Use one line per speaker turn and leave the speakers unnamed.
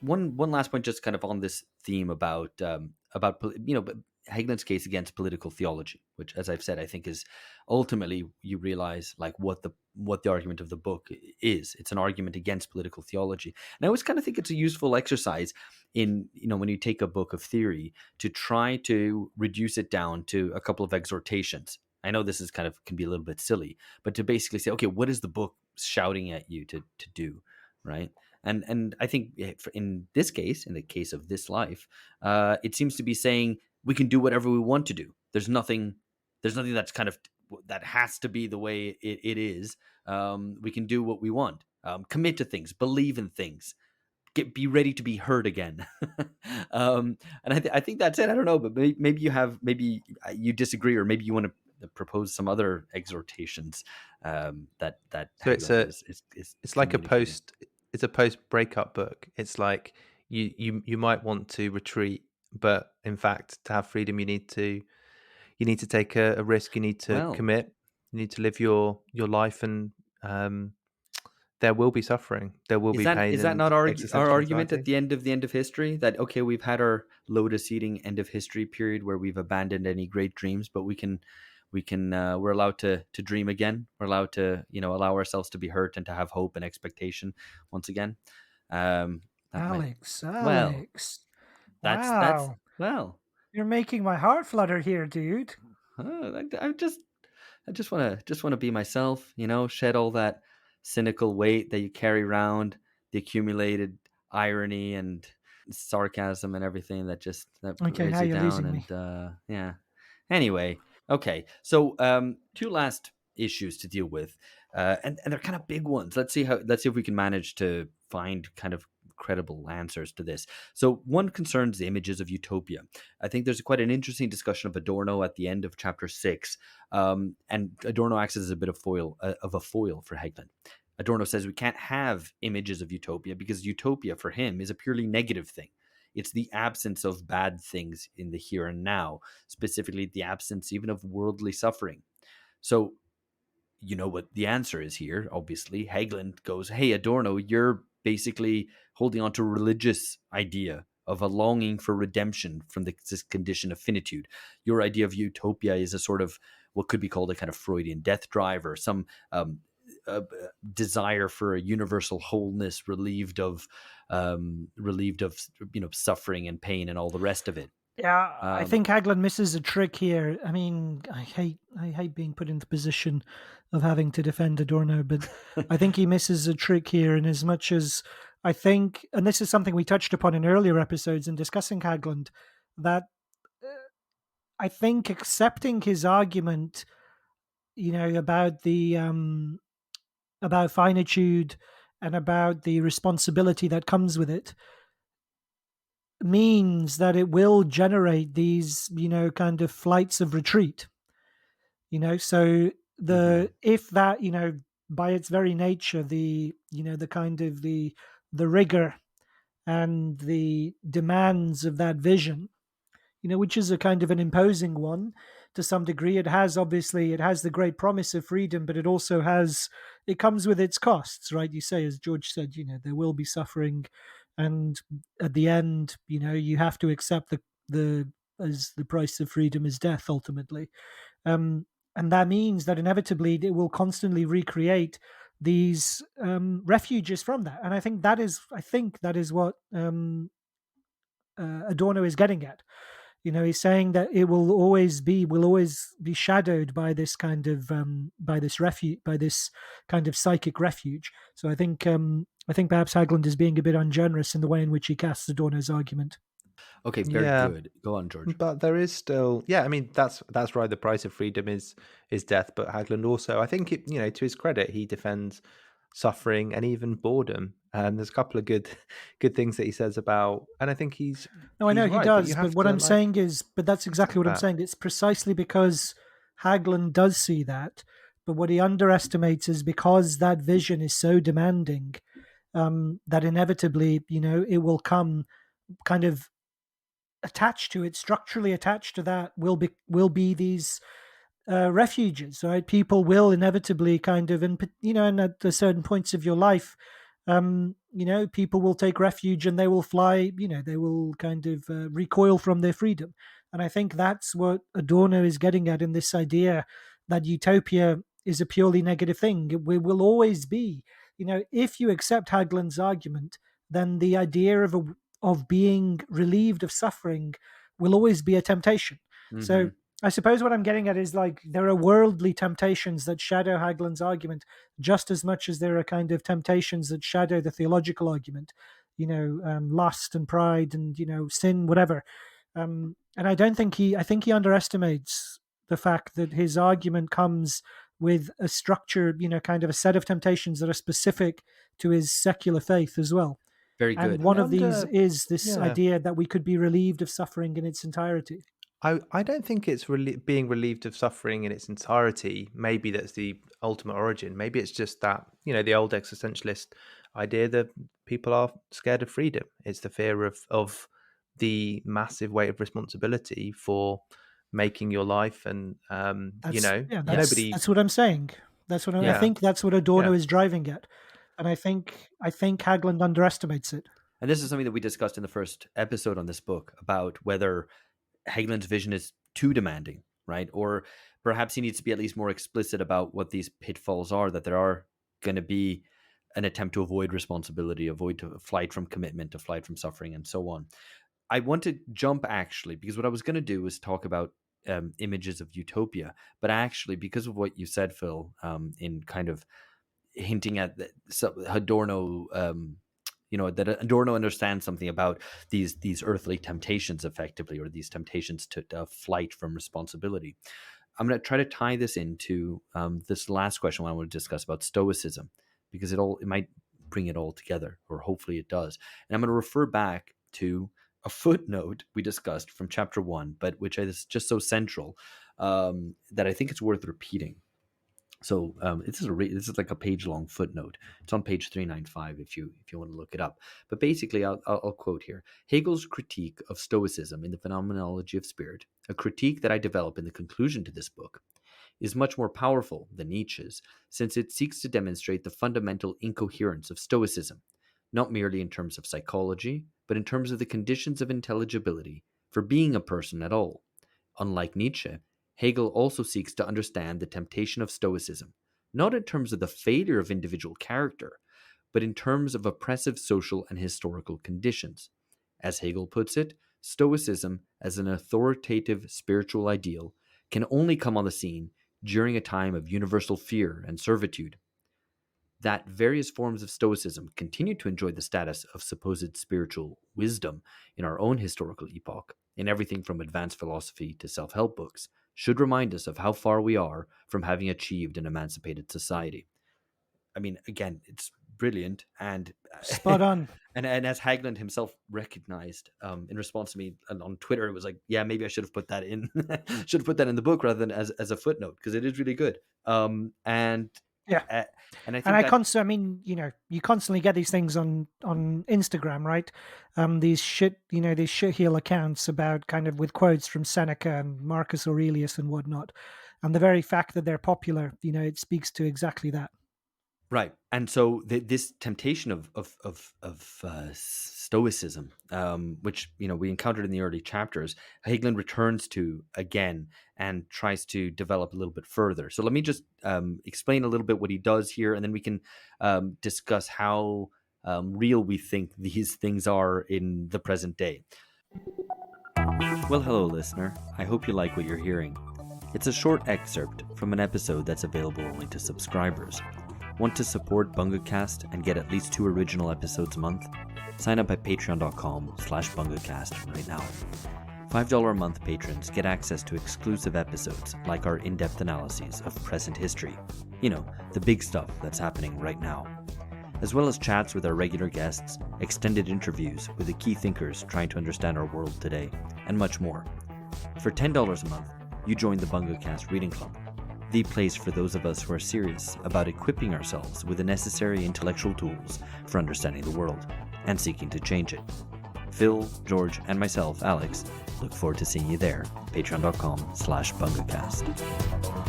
one last point, just kind of on this theme about Heglin's case against political theology, which, as I've said, I think is ultimately, you realize like what the argument of the book is. It's an argument against political theology, and I always kind of think it's a useful exercise in, when you take a book of theory, to try to reduce it down to a couple of exhortations. I know this is can be a little bit silly, but to basically say, okay, what is the book shouting at you to do, right? And I think in this case, in the case of this life, it seems to be saying we can do whatever we want to do. There's nothing that's that has to be the way it is. We can do what we want. Commit to things, believe in things, be ready to be heard again. And I think that's it. I don't know, but maybe you disagree, or maybe you want to propose some other exhortations that
So it's like it's a post breakup book. It's like you might want to retreat, but in fact, to have freedom, you need to take a risk. You need to commit. You need to live your life, and there will be suffering. There will be pain.
Is that not our argument at the end of history? That, okay, we've had our lotus eating end of history period where we've abandoned any great dreams, but we're allowed to dream again. We're allowed to allow ourselves to be hurt and to have hope and expectation once again.
Alex,
that's
you're making my heart flutter here, dude.
I just want to be myself, shed all that cynical weight that you carry around, the accumulated irony and sarcasm and everything that weighs you down. And yeah. Anyway, okay. So two last issues to deal with, and they're kind of big ones. Let's see if we can manage to find kind of credible answers to this. So one concerns the images of utopia. I think there's quite an interesting discussion of Adorno at the end of chapter 6, and Adorno acts as a bit of a foil for Hegel. Adorno says we can't have images of utopia because utopia for him is a purely negative thing. It's the absence of bad things in the here and now, specifically the absence even of worldly suffering. So you know what the answer is here, obviously. Hegel goes, hey, Adorno, you're basically holding on to a religious idea of a longing for redemption from this condition of finitude. Your idea of utopia is a sort of what could be called a kind of Freudian death drive, or some desire for a universal wholeness relieved of suffering and pain and all the rest of it.
Yeah, I think Hegel misses a trick here. I mean, I hate being put in the position of having to defend Adorno, but I think he misses a trick here in as much as I think, and this is something we touched upon in earlier episodes in discussing Hegel, that I think accepting his argument, about the about finitude and about the responsibility that comes with it, means that it will generate these, kind of flights of retreat. So if that, by its very nature, the kind of the rigor and the demands of that vision, which is a kind of an imposing one to some degree. It has the great promise of freedom, but it comes with its costs, right? You say, as George said, there will be suffering, and at the end, you have to accept as the price of freedom is death, ultimately. And that means that inevitably it will constantly recreate these refuges from that. And I think that is what Adorno is getting at. He's saying that it will always be shadowed by this kind of by this kind of psychic refuge. So I think perhaps Hägglund is being a bit ungenerous in the way in which he casts Adorno's argument.
Okay, very good. Go on, George.
But there is still, I mean, that's right. The price of freedom is death. But Hägglund also, I think, to his credit, he defends suffering and even boredom. And there's a couple of good things that he says about, and I think he's.
No, I know he does. But what I'm saying is, but that's exactly what I'm saying. It's precisely because Hägglund does see that, but what he underestimates is because that vision is so demanding, that inevitably, it will come kind of attached to it, structurally attached to that, will be these refuges, right? People will inevitably kind of, and at certain points of your life, people will take refuge and they will fly, they will kind of recoil from their freedom. And I think that's what Adorno is getting at in this idea that utopia is a purely negative thing. We will always be, if you accept Hagelund's argument, then the idea of being relieved of suffering will always be a temptation. So I suppose what I'm getting at is like there are worldly temptations that shadow Hagelund's argument just as much as there are kind of temptations that shadow the theological argument, lust and pride and, sin, whatever. And I think he underestimates the fact that his argument comes with a structure, kind of a set of temptations that are specific to his secular faith as well.
Very good.
And one of these is this
yeah.
idea that we could be relieved of suffering in its entirety.
I don't think it's being relieved of suffering in its entirety. Maybe that's the ultimate origin. Maybe it's just that, the old existentialist idea that people are scared of freedom. It's the fear of the massive weight of responsibility for making your life, and nobody.
That's what I'm saying. That's what I think. That's what Adorno is driving at, and I think Hägglund underestimates it.
And this is something that we discussed in the first episode on this book about whether Hägglund's vision is too demanding, right? Or perhaps he needs to be at least more explicit about what these pitfalls are, that there are going to be an attempt to avoid responsibility, flight from commitment, to flight from suffering, and so on. I want to jump actually, because what I was going to do was talk about images of utopia, but actually because of what you said, Phil, in kind of hinting at Adorno, that Adorno understands something about these earthly temptations effectively, or these temptations to flight from responsibility. I'm going to try to tie this into this last question I want to discuss about Stoicism, because it might bring it all together, or hopefully it does. And I'm going to refer back to a footnote we discussed from chapter 1, but which is just so central that I think it's worth repeating. So this is like a page-long footnote. It's on page 395 if you want to look it up. But basically, I'll quote here. Hegel's critique of Stoicism in the Phenomenology of Spirit, a critique that I develop in the conclusion to this book, is much more powerful than Nietzsche's, since it seeks to demonstrate the fundamental incoherence of Stoicism, not merely in terms of psychology, but in terms of the conditions of intelligibility for being a person at all. Unlike Nietzsche, Hegel also seeks to understand the temptation of Stoicism, not in terms of the failure of individual character, but in terms of oppressive social and historical conditions. As Hegel puts it, Stoicism, as an authoritative spiritual ideal, can only come on the scene during a time of universal fear and servitude. That various forms of Stoicism continue to enjoy the status of supposed spiritual wisdom in our own historical epoch, in everything from advanced philosophy to self-help books, should remind us of how far we are from having achieved an emancipated society. I mean, again, it's brilliant and
spot on.
and as Hägglund himself recognized in response to me on Twitter, it was like, yeah, maybe I should have put that in, the book rather than as a footnote, because it is really good. And I
mean, you constantly get these things on Instagram, right? These shit heel accounts about kind of with quotes from Seneca and Marcus Aurelius and whatnot, and the very fact that they're popular, it speaks to exactly that.
Right, and so this temptation of Stoicism, which we encountered in the early chapters, Hägglund returns to again and tries to develop a little bit further. So let me just explain a little bit what he does here, and then we can discuss how real we think these things are in the present day. Well, hello, listener. I hope you like what you're hearing. It's a short excerpt from an episode that's available only to subscribers. Want to support BungaCast and get at least 2 original episodes a month? Sign up at patreon.com/BungaCast right now. $5 a month patrons get access to exclusive episodes like our in-depth analyses of present history. The big stuff that's happening right now. As well as chats with our regular guests, extended interviews with the key thinkers trying to understand our world today, and much more. For $10 a month, you join the BungaCast Reading Club, the place for those of us who are serious about equipping ourselves with the necessary intellectual tools for understanding the world and seeking to change it. Phil, George, and myself, Alex, look forward to seeing you there. Patreon.com/BungaCast.